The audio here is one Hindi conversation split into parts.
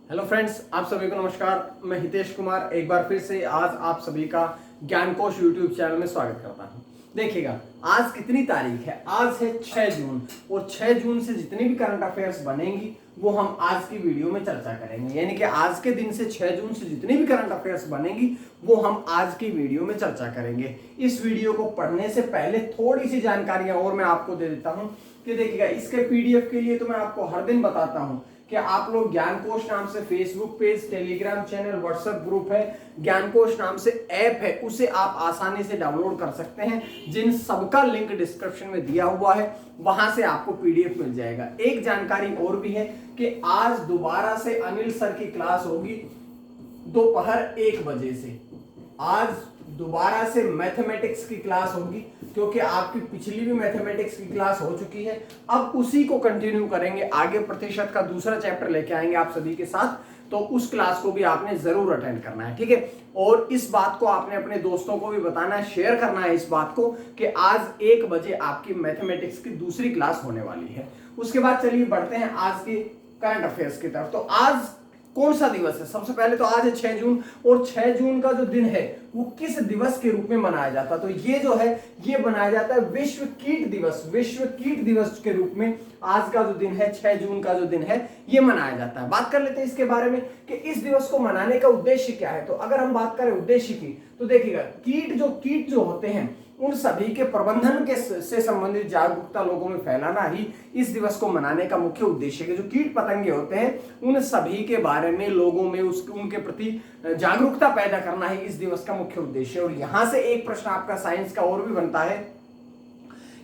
हेलो फ्रेंड्स, आप सभी को नमस्कार। मैं हितेश कुमार एक बार फिर से आज आप सभी का ज्ञान कोश यूट्यूब चैनल में स्वागत करता हूं। देखिएगा, आज कितनी तारीख है? आज है 6 जून और 6 जून से जितनी भी करंट अफेयर्स बनेंगी वो हम आज की वीडियो में चर्चा करेंगे। यानी कि आज के दिन से 6 जून से जितनी भी करंट अफेयर्स बनेंगी वो हम आज की वीडियो में चर्चा करेंगे। इस वीडियो को पढ़ने से पहले थोड़ी सी जानकारियां और मैं आपको दे देता हूं कि देखिएगा, इसके पीडीएफ के लिए तो मैं आपको हर दिन बताता हूं कि आप लोग ज्ञान कोश नाम से Facebook page, Telegram channel, WhatsApp group है, ज्ञान कोश नाम से ऐप है, उसे आप आसानी से डाउनलोड कर सकते हैं। जिन सबका लिंक डिस्क्रिप्शन में दिया हुआ है वहां से आपको पीडीएफ मिल जाएगा। एक जानकारी और भी है कि आज दोबारा से अनिल सर की क्लास होगी दोपहर 1 बजे से। आज दोबारा से मैथमेटिक्स की क्लास होगी क्योंकि आपकी पिछली भी मैथमेटिक्स की क्लास हो चुकी है। अब उसी को कंटिन्यू करेंगे, आगे प्रतिशत का दूसरा चैप्टर लेके आएंगे आप सभी के साथ, तो उस क्लास को भी आपने जरूर अटेंड करना है, ठीक है। और इस बात को आपने अपने दोस्तों को भी बताना है, शेयर करना है इस बात को कि आज 1 बजे आपकी मैथमेटिक्स की दूसरी क्लास होने वाली है। उसके बाद चलिए बढ़ते हैं आज की करंट अफेयर्स की तरफ। तो आज कौन सा दिवस है? सबसे पहले तो आज है 6 जून और 6 जून का जो दिन है वो किस दिवस के रूप में मनाया जाता है? तो ये जो है ये मनाया जाता है विश्व कीट दिवस। विश्व कीट दिवस के रूप में आज का जो दिन है 6 जून का जो दिन है ये मनाया जाता है। बात कर लेते हैं इसके बारे में कि इस दिवस को मनाने का उद्देश्य क्या है। तो अगर हम बात करें उद्देश्य की तो देखिएगा, कीट जो होते हैं उन सभी के प्रबंधन के से संबंधित जागरूकता लोगों में फैलाना ही इस दिवस को मनाने का मुख्य उद्देश्य है। जो कीट पतंगे होते हैं उन सभी के बारे में लोगों में उनके प्रति जागरूकता पैदा करना ही इस दिवस का मुख्य उद्देश्य है। और यहां से एक प्रश्न आपका साइंस का और भी बनता है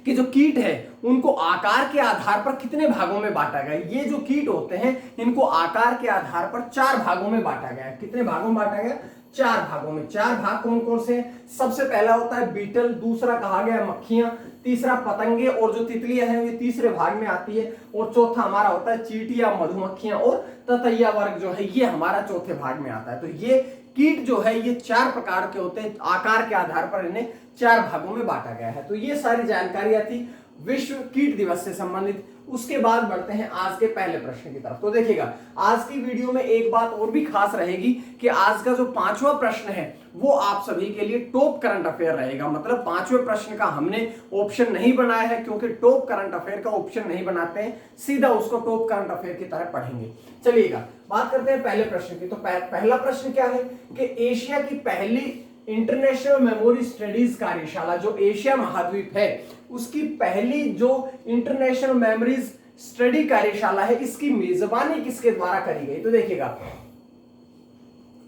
कि जो कीट है उनको आकार के आधार पर कितने भागों में बांटा गया? ये जो कीट होते हैं इनको आकार के आधार पर 4 भागों में बांटा गया है। कितने भागों में बांटा गया? 4 भागों में। 4 भाग कौन कौन से हैं? सबसे पहला होता है बीटल, दूसरा कहा गया मक्खियां, तीसरा पतंगे और जो तितलियां हैं ये तीसरे भाग में आती है, और चौथा हमारा होता है चींटियां, मधुमक्खियां और ततैया वर्ग जो है ये हमारा चौथे भाग में आता है। तो ये कीट जो है ये 4 प्रकार के होते हैं, आकार के आधार पर इन्हें 4 भागों में बांटा गया है। तो ये सारी जानकारियां थी विश्व कीट दिवस से संबंधित। उसके बाद बढ़ते हैं आज के पहले प्रश्न की तरफ। तो देखिएगा, आज की वीडियो में एक बात और भी खास रहेगी कि आज का जो 5वां प्रश्न है वो आप सभी के लिए टॉप करंट अफेयर रहेगा। मतलब 5वें प्रश्न का हमने ऑप्शन नहीं बनाया है क्योंकि टॉप करंट अफेयर का ऑप्शन नहीं बनाते हैं, सीधा उसको टॉप करंट अफेयर की तरह पढ़ेंगे। चलिएगा, बात करते हैं पहले प्रश्न की। तो पहला प्रश्न क्या है कि एशिया की पहली इंटरनेशनल मेमोरी स्टडीज कार्यशाला, जो एशिया महाद्वीप है उसकी पहली जो इंटरनेशनल मेमोरीज स्टडी कार्यशाला है, इसकी मेजबानी किसके द्वारा करी गई? तो देखिएगा,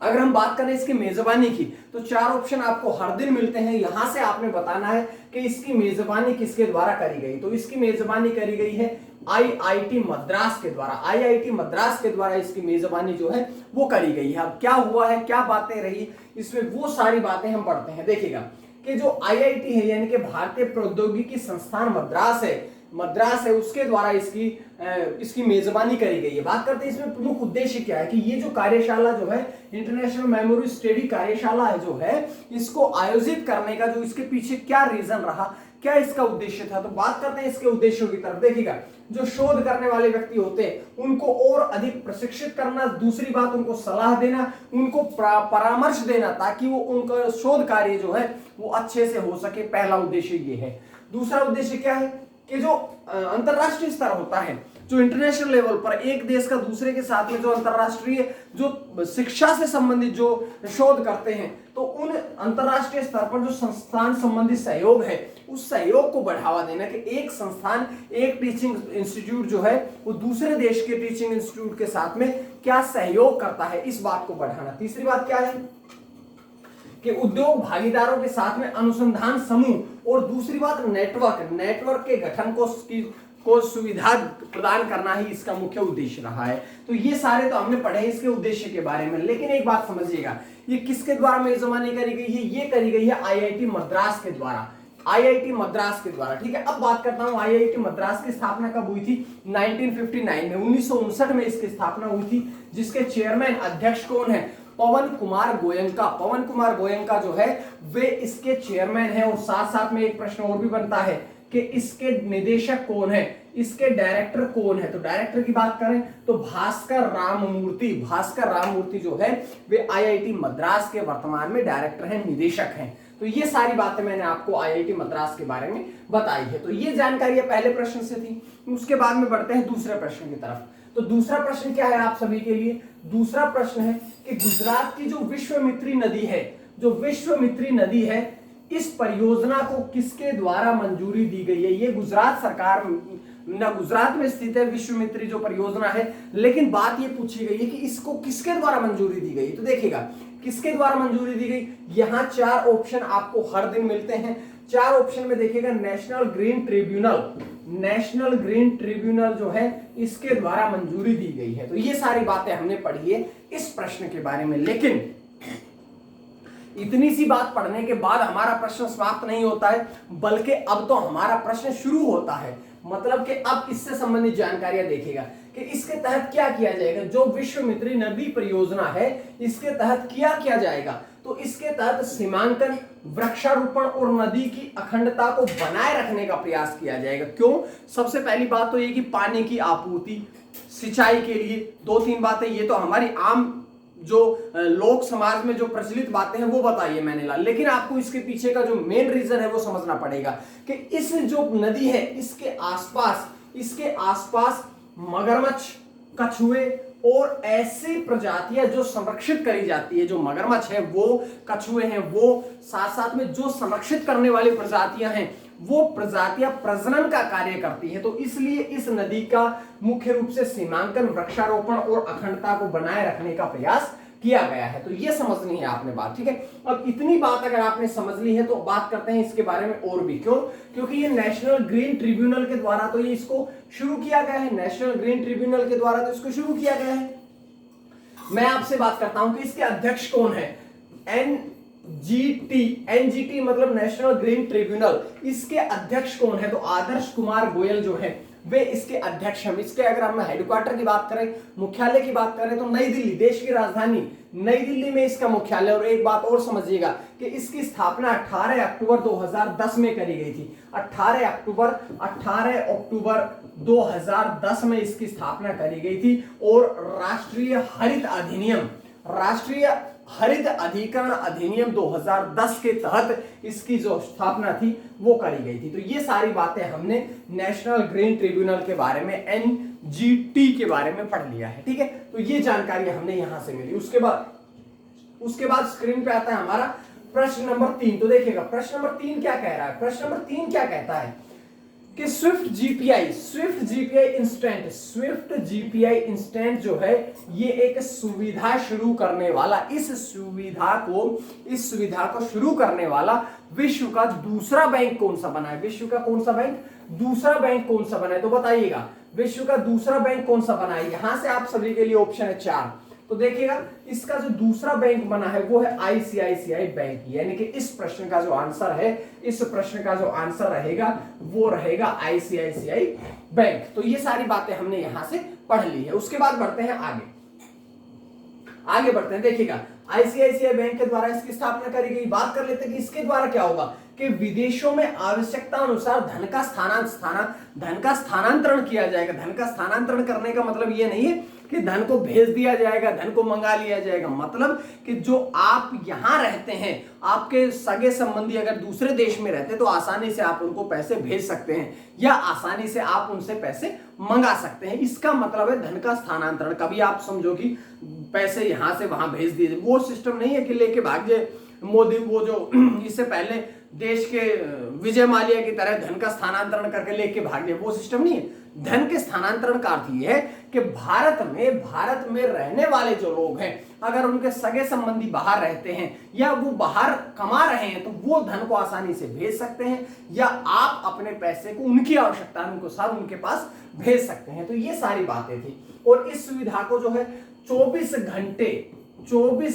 अगर हम बात करें इसकी मेजबानी की तो 4 ऑप्शन आपको हर दिन मिलते हैं। यहां से आपने बताना है कि इसकी मेजबानी किसके द्वारा करी गई। तो इसकी मेजबानी करी गई है आईआईटी मद्रास के द्वारा। आईआईटी मद्रास के द्वारा इसकी मेजबानी जो है वो करी गई है। अब क्या हुआ है, क्या बातें रही इसमें, वो सारी बातें हम पढ़ते हैं। देखिएगा कि जो आईआईटी है यानी कि भारतीय प्रौद्योगिकी संस्थान मद्रास है उसके द्वारा इसकी मेजबानी करी गई है। बात करते हैं इसमें प्रमुख उद्देश्य क्या है कि ये जो कार्यशाला जो है इंटरनेशनल मेमोरी स्टडी कार्यशाला है जो है इसको आयोजित करने का जो इसके पीछे क्या रीजन रहा, क्या इसका उद्देश्य था। तो बात करते हैं इसके उद्देश्यों की तरफ। देखिएगा, जो शोध करने वाले व्यक्ति होते हैं उनको और अधिक प्रशिक्षित करना, दूसरी बात उनको सलाह देना, उनको परामर्श देना ताकि वो उनका शोध कार्य जो है वो अच्छे से हो सके। पहला उद्देश्य ये है। दूसरा उद्देश्य क्या है कि जो अंतरराष्ट्रीय स्तर होता है, जो इंटरनेशनल लेवल पर एक देश का दूसरे के साथ में जो अंतरराष्ट्रीय जो शिक्षा से संबंधित जो शोध करते हैं, तो उन अंतरराष्ट्रीय स्तर पर जो संस्थान संबंधित सहयोग है उस सहयोग को बढ़ावा देना कि एक संस्थान, एक टीचिंग इंस्टीट्यूट जो है वो दूसरे देश के टीचिंग इंस्टीट्यूट के साथ में क्या सहयोग करता है, इस बात को बढ़ाना। तीसरी बात क्या है कि उद्योग भागीदारों के साथ में अनुसंधान समूह, और दूसरी बात नेटवर्क के गठन को सुविधा प्रदान करना ही इसका मुख्य उद्देश्य रहा है। तो ये सारे तो हमने पढ़े इसके उद्देश्य के बारे में, लेकिन एक बात समझिएगा, ये किसके द्वारा मेजबानी करी गई है? ये करी गई है आईआईटी मद्रास के द्वारा। आईआईटी मद्रास के द्वारा, ठीक है। अब बात करता हूं आईआईटी मद्रास की स्थापना कब हुई थी? 1959 में, 1959 में इसकी स्थापना हुई थी, जिसके चेयरमैन अध्यक्ष कौन है? पवन कुमार गोयंका। पवन कुमार गोयंका जो है वे इसके चेयरमैन हैं। और साथ साथ में एक प्रश्न और भी बनता है कि इसके निदेशक कौन है? इसके डायरेक्टर कौन है? तो डायरेक्टर की बात करें तो भास्कर राममूर्ति जो है वे आईआईटी मद्रास के वर्तमान में डायरेक्टर हैं, निदेशक हैं। तो ये सारी बातें मैंने आपको आईआईटी मद्रास के बारे में बताई है। तो ये जानकारी पहले प्रश्न से थी। उसके बाद में बढ़ते हैं दूसरे प्रश्न की तरफ। तो दूसरा प्रश्न क्या है आप सभी के लिए? दूसरा प्रश्न है कि गुजरात की जो विश्वामित्री नदी है, इस परियोजना को किसके द्वारा मंजूरी दी गई है? ये गुजरात सरकार गुजरात में स्थित है विश्वामित्री जो परियोजना है, लेकिन बात ये पूछी गई है कि इसको किसके द्वारा मंजूरी दी गई? तो देखिएगा किसके द्वारा मंजूरी दी गई। यहां 4 ऑप्शन आपको हर दिन मिलते हैं। 4 ऑप्शन में देखिएगा नेशनल ग्रीन ट्रिब्यूनल जो है इसके द्वारा मंजूरी दी गई है। तो ये सारी बातें हमने पढ़ी है इस प्रश्न के बारे में। लेकिन इतनी सी बात पढ़ने के बाद हमारा प्रश्न समाप्त नहीं होता है, बल्कि अब तो हमारा प्रश्न शुरू होता है। मतलब कि अब इससे संबंधित जानकारियां देखिएगा कि इसके तहत क्या किया जाएगा। जो विश्वामित्री नदी परियोजना है इसके तहत क्या जाएगा? तो इसके तहत सीमांकन, वृक्षारोपण और नदी की अखंडता को बनाए रखने का प्रयास किया जाएगा। क्यों? सबसे पहली बात तो ये कि पानी की आपूर्ति, सिंचाई के लिए 2-3 बातें, ये तो हमारी आम जो लोक समाज में जो प्रचलित बातें हैं वो बताइए मैंने ला, लेकिन आपको इसके पीछे का जो मेन रीजन है वो समझना पड़ेगा कि इस जो नदी है इसके आसपास मगरमच्छ, कछुए और ऐसी प्रजातियां जो संरक्षित करी जाती है। जो मगरमच्छ है, वो कछुए हैं, वो साथ में जो संरक्षित करने वाली प्रजातियां हैं वो प्रजातियां प्रजनन का कार्य करती है। तो इसलिए इस नदी का मुख्य रूप से सीमांकन, वृक्षारोपण और अखंडता को बनाए रखने का प्रयास किया गया है। तो ये समझनी है आपने बात, ठीक है। अब इतनी बात अगर आपने समझ ली है तो बात करते हैं इसके बारे में और भी। क्यों? क्योंकि ये नेशनल ग्रीन ट्रिब्यूनल के द्वारा तो ये इसको शुरू किया गया है। नेशनल ग्रीन ट्रिब्यूनल के द्वारा तो इसको शुरू किया गया है। मैं आपसे बात करता हूं कि इसके अध्यक्ष कौन है? एनजीटी मतलब नेशनल ग्रीन ट्रिब्यूनल, इसके अध्यक्ष कौन है? तो आदर्श कुमार गोयल जो है वे इसके अध्यक्ष हैं। इसके अगर हम हेडक्वार्टर की बात करें, मुख्यालय की बात करें तो नई दिल्ली, देश की राजधानी नई दिल्ली में इसका मुख्यालय। और एक बात और समझिएगा कि इसकी स्थापना 18 अक्टूबर 2010 में करी गई थी। 18 अक्टूबर 2010 में इसकी स्थापना करी गई थी। और राष्ट्रीय हरित अधिकरण अधिनियम 2010 के तहत इसकी जो स्थापना थी वो करी गई थी। तो ये सारी बातें हमने नेशनल ग्रीन ट्रिब्यूनल के बारे में, एनजीटी के बारे में पढ़ लिया है, ठीक है। तो ये जानकारी हमने यहां से मिली। उसके बाद स्क्रीन पे आता है हमारा प्रश्न नंबर 3। तो देखिएगा प्रश्न नंबर 3 क्या कह रहा है। प्रश्न नंबर 3 क्या कहता है कि स्विफ्ट जीपीआई इंस्टेंट जो है ये एक सुविधा शुरू करने वाला, इस सुविधा को शुरू करने वाला विश्व का दूसरा बैंक कौन सा बना है? विश्व का कौन सा बैंक? दूसरा बैंक कौन सा बना है? तो बताइएगा विश्व का दूसरा बैंक कौन सा बना है? यहां से आप सभी के लिए ऑप्शन है 4। तो देखिएगा इसका जो दूसरा बैंक बना है वो है आईसीआईसीआई बैंक, यानी कि इस प्रश्न का जो आंसर रहेगा वो रहेगा आईसीआईसीआई बैंक। तो ये सारी बातें हमने यहां से पढ़ ली है। उसके बाद बढ़ते हैं आगे बढ़ते हैं। देखिएगा आईसीआईसीआई बैंक के द्वारा इसकी स्थापना करी गई। बात कर लेते हैं कि इसके द्वारा क्या होगा कि विदेशों में आवश्यकता अनुसार धन का स्थानांतरण किया जाएगा। धन का स्थानांतरण करने का मतलब ये नहीं है कि धन को भेज दिया जाएगा, धन को मंगा लिया जाएगा। मतलब कि जो आप यहां रहते हैं, आपके सगे संबंधी अगर दूसरे देश में रहते हैं तो आसानी से आप उनको पैसे भेज सकते हैं या आसानी से आप उनसे पैसे मंगा सकते हैं। इसका मतलब है धन का स्थानांतरण। कभी आप समझो कि पैसे यहां से वहां भेज दिए, वो सिस्टम नहीं है कि लेके भाग जाए मोदी, वो जो इससे पहले देश के विजय माल्या की तरह धन का स्थानांतरण करके लेके भाग गए, वो सिस्टम नहीं है। धन के स्थानांतरण का अर्थ यह है कि भारत में रहने वाले जो लोग हैं, अगर उनके सगे संबंधी बाहर रहते हैं या वो बाहर कमा रहे हैं तो वो धन को आसानी से भेज सकते हैं, या आप अपने पैसे को उनकी आवश्यकता अनुसार उनके पास भेज सकते हैं। तो ये सारी बातें थी। और इस सुविधा को जो है 24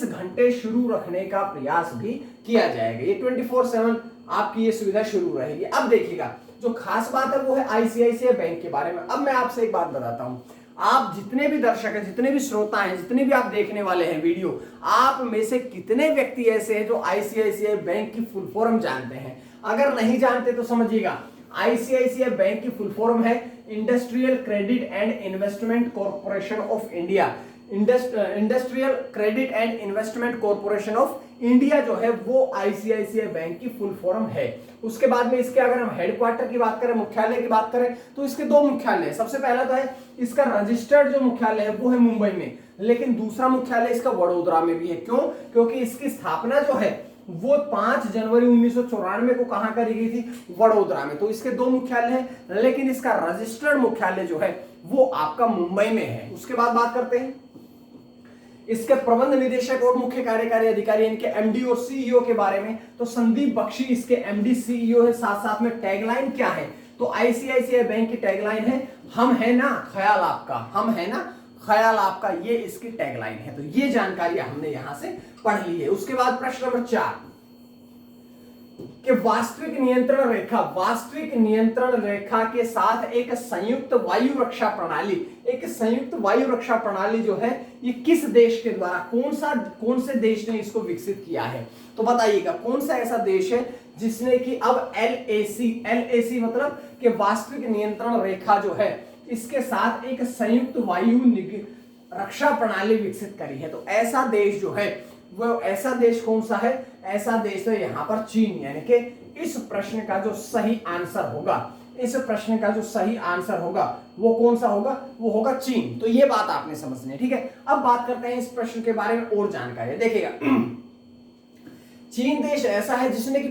घंटे शुरू रखने का प्रयास भी किया जाएगा। ये 24/7 आपकी ये सुविधा शुरू रहेगी। अब देखिएगा जो खास बात है वो है आईसीआईसीआई बैंक के बारे में। अब मैं आपसे एक बात बताता हूं, आप जितने भी दर्शक हैं, जितने भी श्रोता हैं, जितने भी आप देखने वाले हैं वीडियो, आप में से कितने व्यक्ति ऐसे हैं जो आईसीआईसीआई बैंक की फुल फॉर्म जानते हैं? अगर नहीं जानते तो समझिएगा आईसीआईसीआई बैंक की फुल फॉर्म है industrial credit and investment corporation of India. Industrial credit and investment corporation of India जो है वो आईसीआईसीआई बैंक की फुल फॉर्म है। उसके बाद में इसके अगर हम हेडक्वार्टर की बात करें, मुख्यालय की बात करें, तो इसके दो मुख्यालय है। सबसे पहला तो है इसका रजिस्टर्ड जो मुख्यालय है वो है मुंबई में, लेकिन दूसरा मुख्यालय इसका वडोदरा में भी है। क्यों? क्योंकि इसकी स्थापना जो है वो 5 जनवरी 1994 को कहां करी गई थी? वडोदरा में। तो इसके दो मुख्यालय हैं, लेकिन इसका रजिस्टर्ड मुख्यालय जो है वो आपका मुंबई में है। उसके बाद बात करते हैं इसके प्रबंध निदेशक और मुख्य कार्यकारी अधिकारी, इनके एमडी और सीईओ के बारे में। तो संदीप बख्शी इसके एमडी सीईओ है। साथ साथ में टैगलाइन क्या है? तो आईसीआईसीआई बैंक की टैगलाइन है, हम है ना ख्याल आपका, हम है ना ख्याल आपका, ये इसकी टैगलाइन है। तो ये जानकारी हमने यहां से पढ़ ली है। उसके बाद प्रश्न नंबर 4 कि वास्तविक नियंत्रण रेखा के साथ एक संयुक्त वायु रक्षा प्रणाली, एक संयुक्त वायु रक्षा प्रणाली जो है ये किस देश के द्वारा, कौन से देश ने इसको विकसित किया है? तो बताइएगा कौन सा ऐसा देश है जिसने कि अब एलएसी मतलब कि वास्तविक नियंत्रण रेखा जो है इसके साथ एक संयुक्त वायु रक्षा प्रणाली विकसित करी है। तो ऐसा देश जो है वो ऐसा देश कौन सा है? ऐसा देश है यहाँ पर चीन। यानी कि इस प्रश्न का जो सही आंसर होगा, इस प्रश्न का जो सही आंसर होगा वो कौन सा होगा? वो होगा चीन। तो ये बात आपने समझनी है, ठीक है। अब बात करते हैं इस प्रश्न के बारे में और जानकारी। देखिएगा चीन देश ऐसा है जिसने कि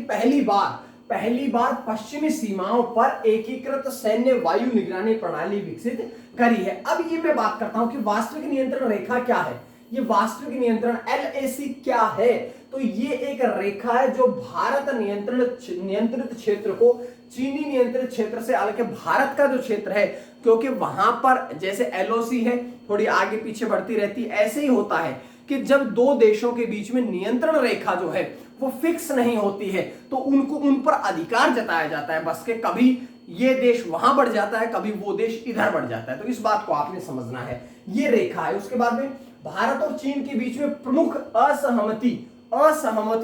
पहली बार पश्चिमी सीमाओं पर एकीकृत सैन्य वायु निगरानी प्रणाली विकसित करी है। अब ये मैं बात करता हूं कि वास्तविक नियंत्रण रेखा क्या है। ये वास्तविक नियंत्रण एलएसी क्या है? तो ये एक रेखा है जो भारत नियंत्रित क्षेत्र को चीनी नियंत्रित क्षेत्र से अलग है। भारत का जो क्षेत्र है, क्योंकि वहां पर जैसे एलओसी है थोड़ी आगे पीछे बढ़ती रहती है, ऐसे ही होता है कि जब दो देशों के बीच में नियंत्रण रेखा जो है वो फिक्स नहीं होती है तो उन पर अधिकार जताया जाता है। बस के कभी ये देश वहां बढ़ जाता है, कभी वो देश इधर बढ़ जाता है। तो इस बात को आपने समझना है, ये रेखा है। उसके बाद में भारत और चीन के बीच में प्रमुख असहमति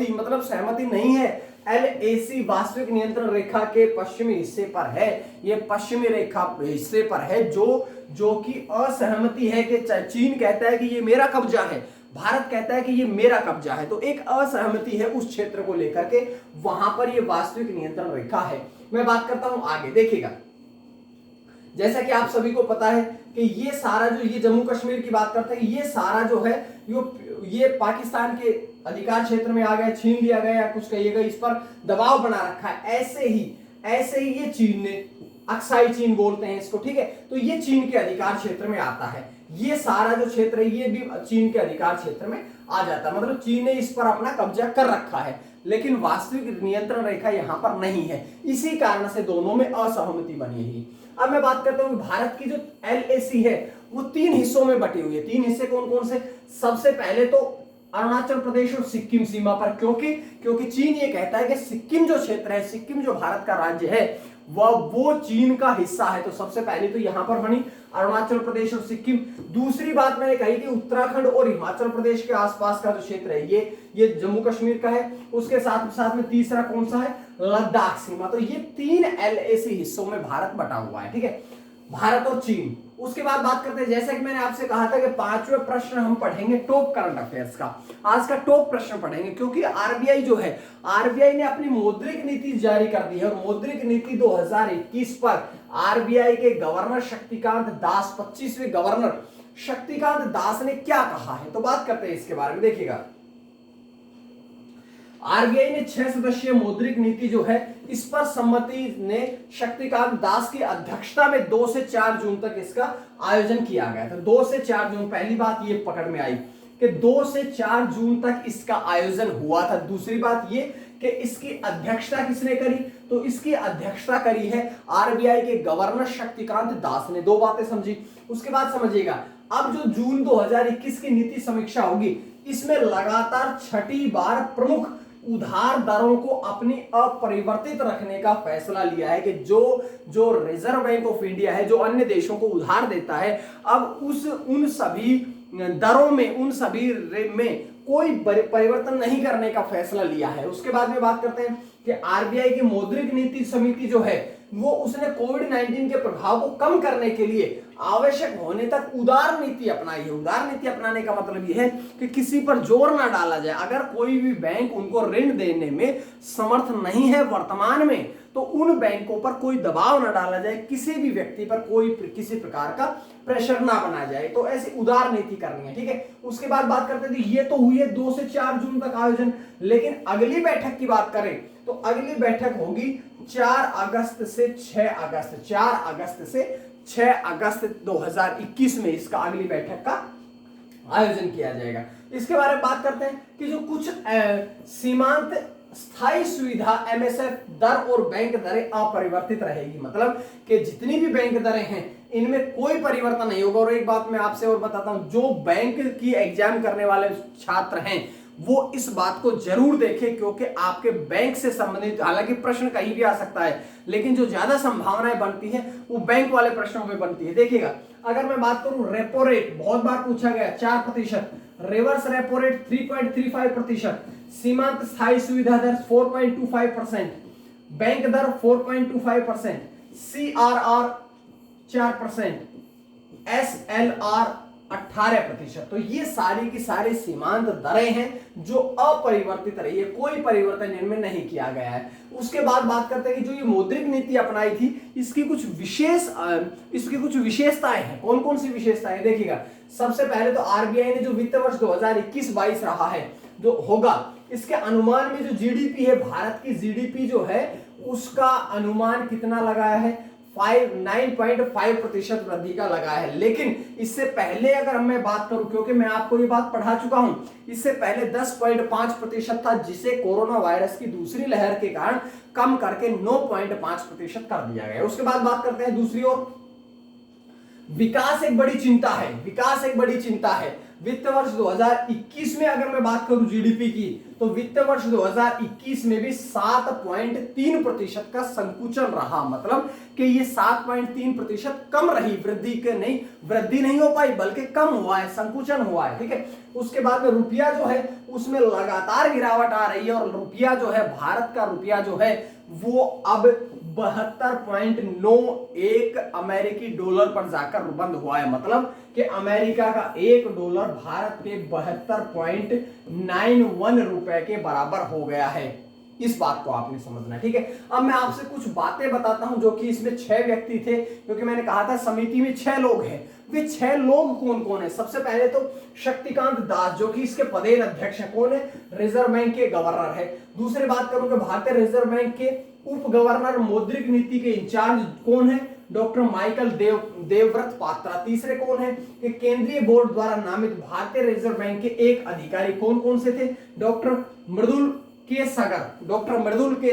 मतलब सहमति नहीं है। एलएसी वास्तविक नियंत्रण रेखा के पश्चिमी हिस्से पर है। ये पश्चिमी रेखा हिस्से पर है जो कि असहमति है कि चीन कहता है कि ये मेरा कब्जा है, भारत कहता है कि ये मेरा कब्जा है। तो एक असहमति है उस क्षेत्र को लेकर के, वहां पर ये वास्तविक नियंत्रण रेखा है। मैं बात करता हूं आगे। देखिएगा जैसा कि आप सभी को पता है कि ये सारा जो ये जम्मू कश्मीर की बात करते हैं, ये सारा जो है ये पाकिस्तान के अधिकार क्षेत्र में आ गया, छीन लिया गया या कुछ कहिएगा, इस पर दबाव बना रखा है। ऐसे ही ये चीन ने, अक्साई चीन बोलते हैं इसको, ठीक है। तो ये चीन के अधिकार क्षेत्र में आता है। ये सारा जो क्षेत्र है ये भी चीन के अधिकार क्षेत्र में आ जाता है। मतलब चीन ने इस पर अपना कब्जा कर रखा है, लेकिन वास्तविक नियंत्रण रेखा यहां पर नहीं है। इसी कारण से दोनों में असहमति बनी है। अब मैं बात करता हूं भारत की जो एलएसी है वो 3 हिस्सों में बटी हुई है। 3 हिस्से कौन कौन से? सबसे पहले तो अरुणाचल प्रदेश और सिक्किम सीमा पर, क्योंकि चीन ये कहता है कि सिक्किम जो क्षेत्र है, सिक्किम जो भारत का राज्य है वो चीन का हिस्सा है। तो सबसे पहले तो यहां पर बनी अरुणाचल प्रदेश और सिक्किम। दूसरी बात मैंने कही कि उत्तराखंड और हिमाचल प्रदेश के आसपास का जो क्षेत्र है ये जम्मू कश्मीर का है। उसके साथ में तीसरा कौन सा है? लद्दाख सीमा। तो ये 3 एलएसी हिस्सों में भारत बटा हुआ है, ठीक है, भारत और चीन। उसके बाद बात करते हैं, जैसा कि मैंने आपसे कहा था कि 5वें प्रश्न हम पढ़ेंगे टॉप करंट अफेयर्स का। आज का टॉप प्रश्न पढ़ेंगे क्योंकि आरबीआई जो है, आरबीआई ने अपनी मौद्रिक नीति जारी कर दी है और मौद्रिक नीति 2021 पर आरबीआई के गवर्नर शक्तिकांत दास, 25वें गवर्नर शक्तिकांत दास ने क्या कहा है, तो बात करते हैं इसके बारे में। देखिएगा आरबीआई ने 6 सदस्यीय मौद्रिक नीति जो है इस पर सम्मति ने शक्तिकांत दास की अध्यक्षता में 2 से 4 जून तक इसका आयोजन किया गया था। 2 से 4 जून, पहली बात ये पकड़ में आई कि 2 से 4 जून तक इसका आयोजन हुआ था। दूसरी बात ये कि इसकी अध्यक्षता किसने करी, तो इसकी अध्यक्षता करी है आरबीआई के गवर्नर शक्तिकांत दास ने। 2 बातें समझी। उसके बाद समझिएगा, अब जो जून 2021 की नीति समीक्षा होगी इसमें लगातार 6ठी बार प्रमुख उधार दरों को अपनी अपरिवर्तित रखने का फैसला लिया है कि जो रिजर्व बैंक ऑफ इंडिया है, जो अन्य देशों को उधार देता है, अब उन सभी दरों में, उन सभी में कोई परिवर्तन नहीं करने का फैसला लिया है। उसके बाद में बात करते हैं कि आरबीआई की मौद्रिक नीति समिति जो है वो उसने कोविड-19 के प्रभाव को कम करने के लिए आवश्यक होने तक उदार नीति अपनाई है। उदार नीति अपनाने का मतलब यह है कि किसी पर जोर ना डाला जाए। अगर कोई भी बैंक उनको ऋण देने में समर्थ नहीं है वर्तमान में, तो उन बैंकों पर कोई दबाव ना डाला जाए, किसी भी व्यक्ति पर कोई किसी प्रकार का प्रेशर ना बनाया जाए। तो ऐसी उदार नीति करनी है, ठीक है। उसके बाद बात करते थे, ये तो हुई है 2 से 4 जून तक आयोजन, लेकिन अगली बैठक की बात करें तो अगली बैठक होगी 4 अगस्त से 6 अगस्त, 4 अगस्त से 6 अगस्त 2021 में इसका अगली बैठक का आयोजन किया जाएगा। इसके बारे में बात करते हैं कि जो कुछ सीमांत स्थायी सुविधा एमएसएफ दर और बैंक दरें अपरिवर्तित रहेगी, मतलब कि जितनी भी बैंक दरें हैं इनमें कोई परिवर्तन नहीं होगा। और एक बात मैं आपसे और बताता हूं, जो बैंक की एग्जाम करने वाले छात्र हैं वो इस बात को जरूर देखें, क्योंकि आपके बैंक से संबंधित, हालांकि प्रश्न कहीं भी आ सकता है, लेकिन जो ज्यादा संभावनाएं बनती है वो बैंक वाले प्रश्नों में बनती है। देखिएगा, अगर मैं बात करूं रेपो रेट, बहुत बार पूछा गया 4%, रिवर्स रेपो रेट 3.35%, सीमांत स्थायी सुविधा दर 4.25%, बैंक दर 4.25%, CRR 4%, SLR 18%। तो ये सारी की सारी सीमांत दरें हैं जो अपरिवर्तित रही है, कोई परिवर्तन इनमें नहीं किया गया है। उसके बाद बात करते हैं कि जो ये मौद्रिक नीति अपनाई थी इसकी कुछ विशेषताएं हैं। कौन कौन सी विशेषताएं, देखिएगा। सबसे पहले तो आरबीआई ने जो वित्त वर्ष 2021-22 रहा है जो होगा, इसके अनुमान में जो जीडीपी है, भारत की जीडीपी जो है उसका अनुमान कितना लगाया है, 9.5% वृद्धि का लगाया है। लेकिन इससे पहले अगर मैं बात करूं, क्योंकि मैं आपको ये बात पढ़ा चुका हूं, इससे पहले 10.5% था, जिसे कोरोना वायरस की दूसरी लहर के कारण कम करके 9.5% कर दिया गया। उसके बाद बात करते हैं दूसरी ओर, विकास एक बड़ी चिंता है, विकास एक बड़ी चिंता है। वित्त वर्ष 2021 में अगर मैं बात करूं जीडीपी की, तो वित्त वर्ष 2021 में भी 7.3% का संकुचन रहा, मतलब कि ये 7.3% कम रही, वृद्धि नहीं हो पाई, बल्कि कम हुआ है, संकुचन हुआ है, ठीक है। उसके बाद में रुपया जो है उसमें लगातार गिरावट आ रही है, और रुपया जो है, भारत का रुपया जो है वो अब 72.91 अमेरिकी डॉलर पर जाकर बंद हुआ है, मतलब कि अमेरिका का $1 भारत के 72.91 रुपए के बराबर हो गया है। इस बात को आपने समझना है, ठीक है। अब मैं आपसे कुछ बातें बताता हूं, जो कि इसमें 6 व्यक्ति थे, क्योंकि मैंने कहा था समिति में 6 लोग हैं। वे 6 लोग कौन कौन है? सबसे पहले तो शक्तिकांत दास, जो कि इसके पदेन अध्यक्ष है। कौन है? रिजर्व बैंक के गवर्नर है। दूसरी बात करूंगा, भारतीय रिजर्व बैंक के उप गवर्नर मौद्रिक नीति के इंचार्ज कौन है? Doctor Michael Devvrat Patra. तीसरे कौन है? कि केंद्रीय बोर्ड द्वारा नामित भारतीय रिजर्व बैंक के एक अधिकारी। कौन कौन से थे? डॉक्टर मृदुल के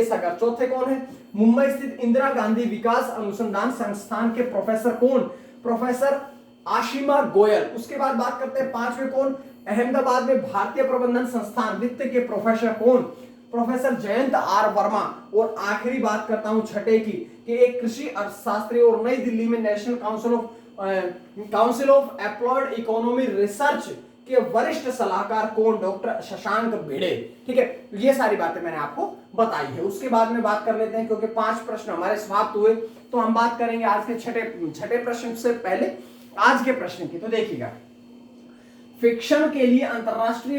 सागर। चौथे कौन है? मुंबई स्थित इंदिरा गांधी विकास अनुसंधान संस्थान के प्रोफेसर कौन? प्रोफेसर आशिमा गोयल। उसके बाद बात करते हैं पांचवे कौन? अहमदाबाद में भारतीय प्रबंधन संस्थान वित्त के प्रोफेसर कौन? Professor Jayant R Verma. और आखिरी बात करता हूं छठे की, कि एक कृषि अर्थशास्त्री और नई दिल्ली में national council of applied economy research के वरिष्ठ सलाहकार कौन? डॉक्टर शशांक भिड़े। ठीक है, ये सारी बातें मैंने आपको बताई है। उसके बाद में बात कर लेते हैं, क्योंकि 5 प्रश्न हमारे समाप्त हुए, तो हम बात करेंगे आज के छठे प्रश्न से पहले आज के प्रश्न की। तो देखिएगा, फिक्शन के लिए अंतरराष्ट्रीय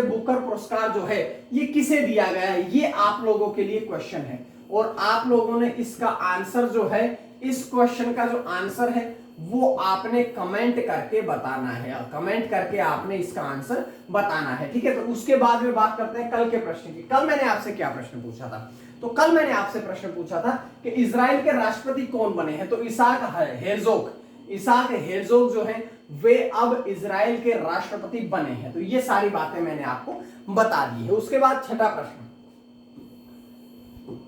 बुकर पुरस्कार जो है ये किसे दिया गया है? ये आप लोगों के लिए क्वेश्चन है, और आप लोगों ने इसका आंसर जो है, इस क्वेश्चन का जो आंसर है वो आपने कमेंट करके बताना है। कमेंट करके आपने इसका आंसर बताना है, ठीक है। तो उसके बाद में बात करते हैं कल के प्रश्न की। कल मैंने आपसे क्या प्रश्न पूछा था? तो कल मैंने आपसे प्रश्न पूछा था कि इजराइल के राष्ट्रपति कौन बने हैं? तो इसाक हेरजोग जो है वे अब इजराइल के राष्ट्रपति बने हैं। तो ये सारी बातें मैंने आपको बता दी है। उसके बाद छठा प्रश्न,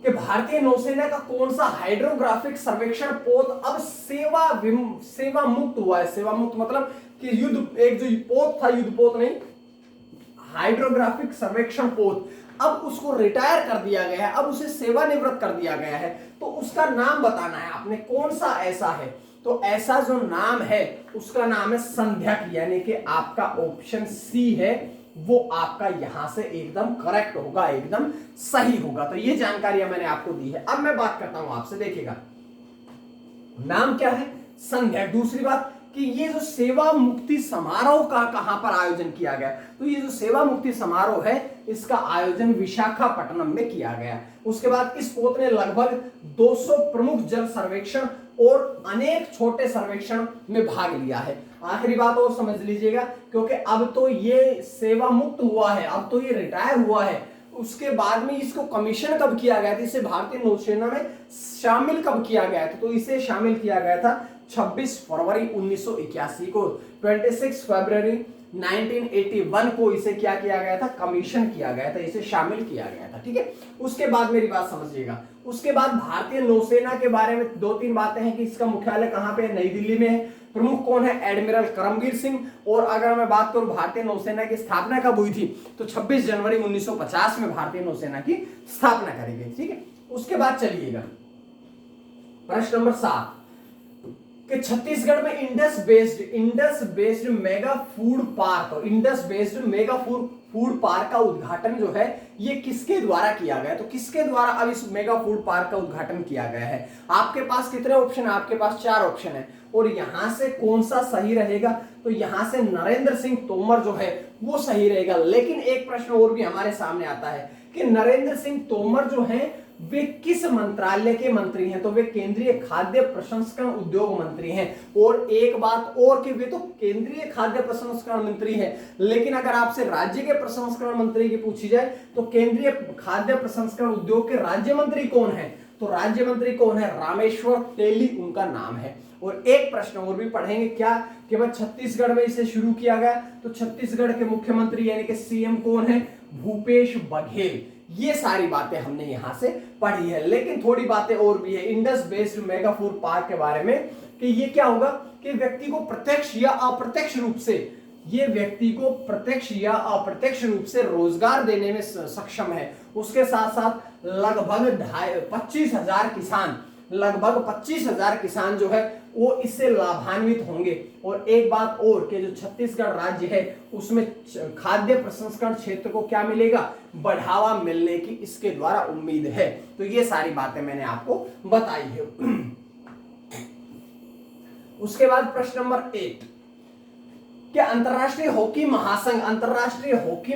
कि भारतीय नौसेना का कौन सा हाइड्रोग्राफिक सर्वेक्षण पोत अब सेवा मुक्त हुआ है? सेवा मुक्त मतलब कि एक जो पोत था, युद्ध पोत नहीं, हाइड्रोग्राफिक सर्वेक्षण पोत, अब उसको रिटायर कर दिया गया है, अब उसे सेवानिवृत्त कर दिया गया है। तो उसका नाम बताना है आपने, कौन सा ऐसा है? तो ऐसा जो नाम है उसका नाम है संध्याक, यानी कि आपका ऑप्शन सी है वो आपका यहां से एकदम करेक्ट होगा, एकदम सही होगा। तो ये जानकारियां मैंने आपको दी है। अब मैं बात करता हूं आपसे, देखिएगा नाम क्या है, संध्या। दूसरी बात कि ये जो सेवा मुक्ति समारोह का कहां पर आयोजन किया गया, तो ये जो सेवा मुक्ति समारोह है इसका आयोजन विशाखापट्टनम में किया गया। उसके बाद इस पोत ने लगभग 200 प्रमुख जल सर्वेक्षण और अनेक छोटे सर्वेक्षण में भाग लिया है। आखिरी बात और समझ लीजिएगा, क्योंकि अब तो ये सेवा मुक्त हुआ है, अब तो ये रिटायर हुआ है। उसके बाद में इसको कमीशन कब किया गया था, इसे भारतीय नौसेना में शामिल कब किया गया था, तो इसे शामिल किया गया था 26 फरवरी 1981 को। 26 फरवरी 1981 को इसे क्या किया गया था, कमीशन किया गया था, इसे शामिल किया गया था। ठीक है, उसके बाद मेरी बात समझिएगा। उसके बाद भारतीय नौसेना के बारे में 2-3 बातें हैं कि इसका मुख्यालय कहां पे है, नई दिल्ली में है। प्रमुख कौन है, एडमिरल करमबीर सिंह। और अगर मैं बात करूं भारतीय नौसेना की स्थापना कब हुई थी, तो 26 जनवरी 1950 में भारतीय नौसेना की स्थापना करी गई। ठीक है, उसके बाद चलिएगा प्रश्न नंबर 7 कि छत्तीसगढ़ में Indus based mega food park, Indus based mega food park का उद्घाटन जो है ये किसके द्वारा किया गया, तो किसके द्वारा अब इस मेगा फूड पार्क का उद्घाटन किया गया है। आपके पास कितने ऑप्शन है, आपके पास 4 ऑप्शन है, और यहां से कौन सा सही रहेगा, तो यहां से नरेंद्र सिंह तोमर जो है वो सही रहेगा। लेकिन एक प्रश्न और भी हमारे सामने आता है कि नरेंद्र सिंह तोमर जो है वे किस मंत्रालय के मंत्री हैं, तो वे केंद्रीय खाद्य प्रसंस्करण उद्योग मंत्री हैं। और एक बात और कि वे तो केंद्रीय खाद्य प्रसंस्करण मंत्री हैं, लेकिन अगर आपसे राज्य के प्रसंस्करण मंत्री की पूछी जाए तो केंद्रीय खाद्य प्रसंस्करण उद्योग के राज्य मंत्री कौन है, तो राज्य मंत्री कौन है, रामेश्वर तेली उनका नाम है। और एक प्रश्न और भी पढ़ेंगे क्या कि भाई छत्तीसगढ़ में इसे शुरू किया गया, तो छत्तीसगढ़ के मुख्यमंत्री यानी कि सीएम कौन है, भूपेश बघेल। ये सारी बातें हमने यहां से पढ़ी है, लेकिन थोड़ी बातें और भी है Indus based mega food park के बारे में कि ये क्या होगा कि व्यक्ति को प्रत्यक्ष या अप्रत्यक्ष रूप से, ये व्यक्ति को प्रत्यक्ष या अप्रत्यक्ष रूप से रोजगार देने में सक्षम है। उसके साथ साथ लगभग 25,000 किसान जो है वो इससे लाभान्वित होंगे। और एक बात और कि जो छत्तीसगढ़ राज्य है उसमें खाद्य प्रसंस्करण क्षेत्र को क्या मिलेगा, बढ़ावा मिलने की इसके द्वारा उम्मीद है। तो ये सारी बातें मैंने आपको बताई है। उसके बाद प्रश्न नंबर 8 कि अंतरराष्ट्रीय हॉकी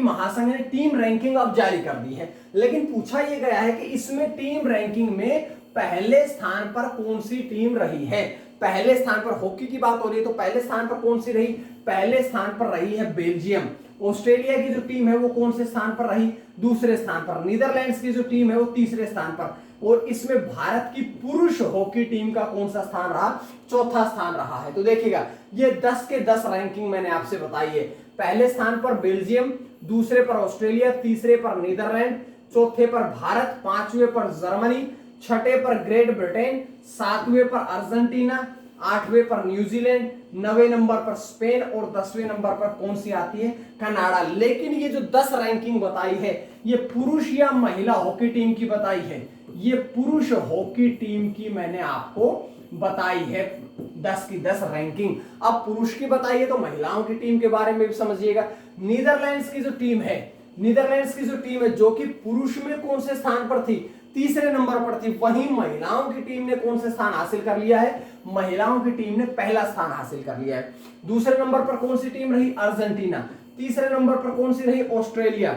महासंघ ने टीम रैंकिंग अब जारी कर दी है, लेकिन पूछा यह गया है कि इसमें टीम रैंकिंग में पहले स्थान पर कौन सी टीम रही है। पहले स्थान पर हॉकी की बात हो रही है तो पहले स्थान पर कौन सी रही, पहले स्थान पर रही है बेल्जियम। ऑस्ट्रेलिया की जो टीम है वो कौन से स्थान पर रही, दूसरे स्थान पर। नीदरलैंड्स की जो टीम है वो तीसरे स्थान पर। और इसमें भारत की पुरुष हॉकी टीम का कौन सा स्थान रहा, चौथा स्थान रहा है। तो देखिएगा ये 10 के 10 रैंकिंग मैंने आपसे बताई है। पहले स्थान पर बेल्जियम, दूसरे पर ऑस्ट्रेलिया, तीसरे पर नीदरलैंड, चौथे पर भारत, पांचवें पर जर्मनी, छठे पर ग्रेट ब्रिटेन, सातवें पर अर्जेंटीना, आठवें पर न्यूजीलैंड, 9वें नंबर पर स्पेन और 10वें नंबर पर कौन सी आती है, कनाडा। लेकिन ये जो 10 रैंकिंग बताई है ये पुरुष या महिला हॉकी टीम की बताई है, ये पुरुष हॉकी टीम की मैंने आपको बताई है 10 की 10 रैंकिंग। अब पुरुष की बताई है तो महिलाओं की टीम के बारे में भी समझिएगा। नीदरलैंड्स की जो टीम है जो कि पुरुष में कौन से स्थान पर थी, तीसरे नंबर पर थी। वहीं महिलाओं की टीम ने कौन से स्थान हासिल कर लिया है, महिलाओं की टीम ने पहला स्थान हासिल कर लिया है। दूसरे नंबर पर कौन सी टीम रही, अर्जेंटीना। तीसरे नंबर पर कौन सी रही, ऑस्ट्रेलिया।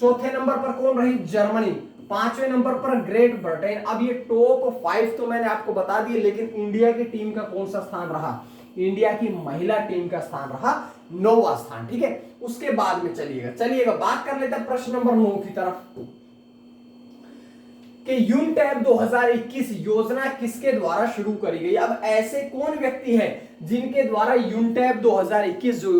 चौथे नंबर पर कौन रही, जर्मनी। पांचवें नंबर पर ग्रेट ब्रिटेन। अब ये टॉप 5 तो मैंने आपको बता दिए, लेकिन इंडिया की टीम का कौन सा स्थान रहा, इंडिया की महिला टीम का स्थान रहा 9वां स्थान। ठीक है, उसके बाद में चलिएगा बात कर लेते हैं प्रश्न नंबर 9 की तरफ कि यूनटैब 2021 योजना किसके द्वारा शुरू करी गई। अब ऐसे कौन व्यक्ति है जिनके द्वारा यूनटैब 2021 जो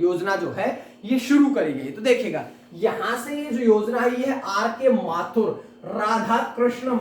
योजना जो है ये शुरू करी गई। तो देखिएगा यहां से ये जो योजना आई है R.K. माथुर, राधाकृष्ण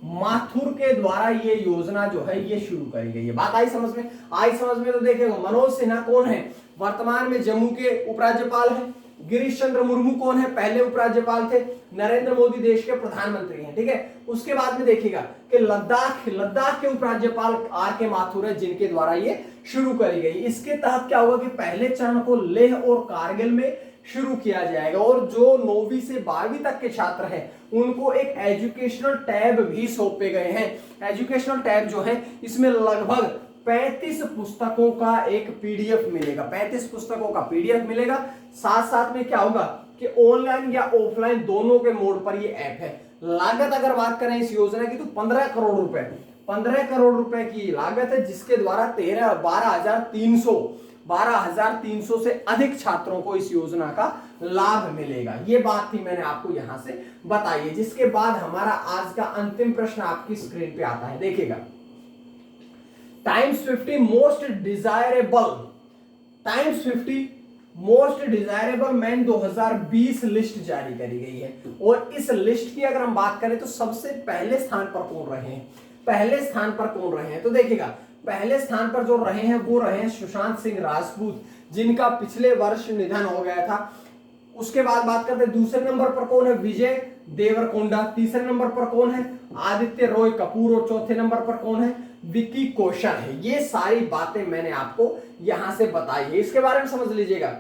माथुर के द्वारा ये योजना जो है ये शुरू करी गई है। बात आई समझ में, तो देखिएगा मनोज सिन्हा कौन है, वर्तमान में जम्मू के उपराज्यपाल हैं। गिरीश चंद्र मुर्मू कौन है, पहले उपराज्यपाल थे। नरेंद्र मोदी देश के प्रधानमंत्री हैं। हैं, ठीक है। उसके बाद में देखिएगा कि लद्दाख के उपराज्यपाल R.K. माथुर है, जिनके द्वारा ये शुरू करी गई। इसके तहत क्या होगा कि पहले चरण को लेह और कारगिल में शुरू किया जाएगा और जो 9वीं से 12वीं तक के छात्र हैं उनको एक एजुकेशनल टैब भी सौंपे गए हैं। एजुकेशनल टैब जो है इसमें लगभग 35 पुस्तकों का एक पीडीएफ मिलेगा, 35 पुस्तकों का पीडीएफ मिलेगा। साथ साथ में क्या होगा कि ऑनलाइन या ऑफलाइन दोनों के मोड पर ये ऐप है। लागत अगर बात करें इस योजना की तो 15 करोड़ रुपए, 15 करोड़ रुपए की लागत है, जिसके द्वारा 12,300 से अधिक छात्रों को इस योजना का लाभ मिलेगा। ये बात थी मैंने आपको यहां से बताई है। जिसके बाद हमारा आज का अंतिम प्रश्न आपकी स्क्रीन पे आता है, देखिएगा। Times 50 most desirable man 2020 list जारी करी गई है और इस लिस्ट की अगर हम बात करें तो सबसे पहले स्थान पर कौन रहे हैं, पहले स्थान पर कौन रहे हैं, तो देखिएगा पहले स्थान पर जो रहे हैं वो रहे हैं सुशांत सिंह राजपूत, जिनका पिछले वर्ष निधन हो गया था। उसके बाद बात करते हैं दूसरे नंबर पर कौन है, विजय देवरकोंडा। तीसरे नंबर पर कौन है, आदित्य रॉय कपूर। और चौथे नंबर पर कौन है, विक्की कौशल है। ये सारी बातें मैंने आपको यहां से बताई है, इसके बारे में समझ लीजिएगा।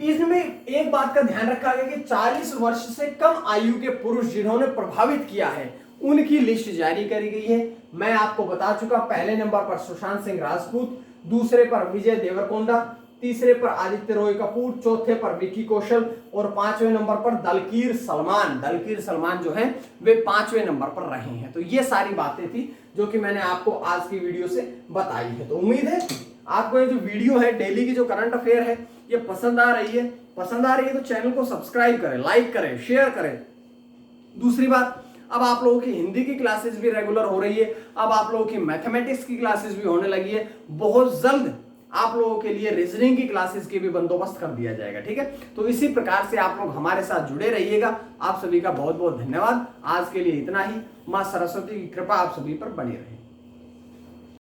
इसमें एक बात का ध्यान रखा गया कि 40 वर्ष से कम आयु के पुरुष जिन्होंने प्रभावित किया है उनकी लिस्ट जारी करी गई है। मैं आपको बता चुका, पहले नंबर पर सुशांत सिंह राजपूत, दूसरे पर विजय देवरकोंडा, तीसरे पर आदित्य रॉय कपूर, चौथे पर विक्की कौशल और पांचवें नंबर पर दलकीर सलमान जो है वे 5वें नंबर पर रहे हैं। तो ये सारी बातें थी जो कि मैंने आपको आज की वीडियो से बताई है। तो उम्मीद है आपको ये जो वीडियो है डेली की जो करंट अफेयर है ये पसंद आ रही है। तो चैनल को सब्सक्राइब करें, लाइक करें, शेयर करें। दूसरी बात, अब आप लोगों की हिंदी की क्लासेस भी रेगुलर हो रही है, अब आप लोगों की मैथमेटिक्स की क्लासेस भी होने लगी है। बहुत जल्द आप लोगों के लिए रीजनिंग की क्लासेस की भी बंदोबस्त कर दिया जाएगा, ठीक है। तो इसी प्रकार से आप लोग हमारे साथ जुड़े रहिएगा। आप सभी का बहुत बहुत धन्यवाद। आज के लिए इतना ही। मां सरस्वती की कृपा आप सभी पर बनी रहे।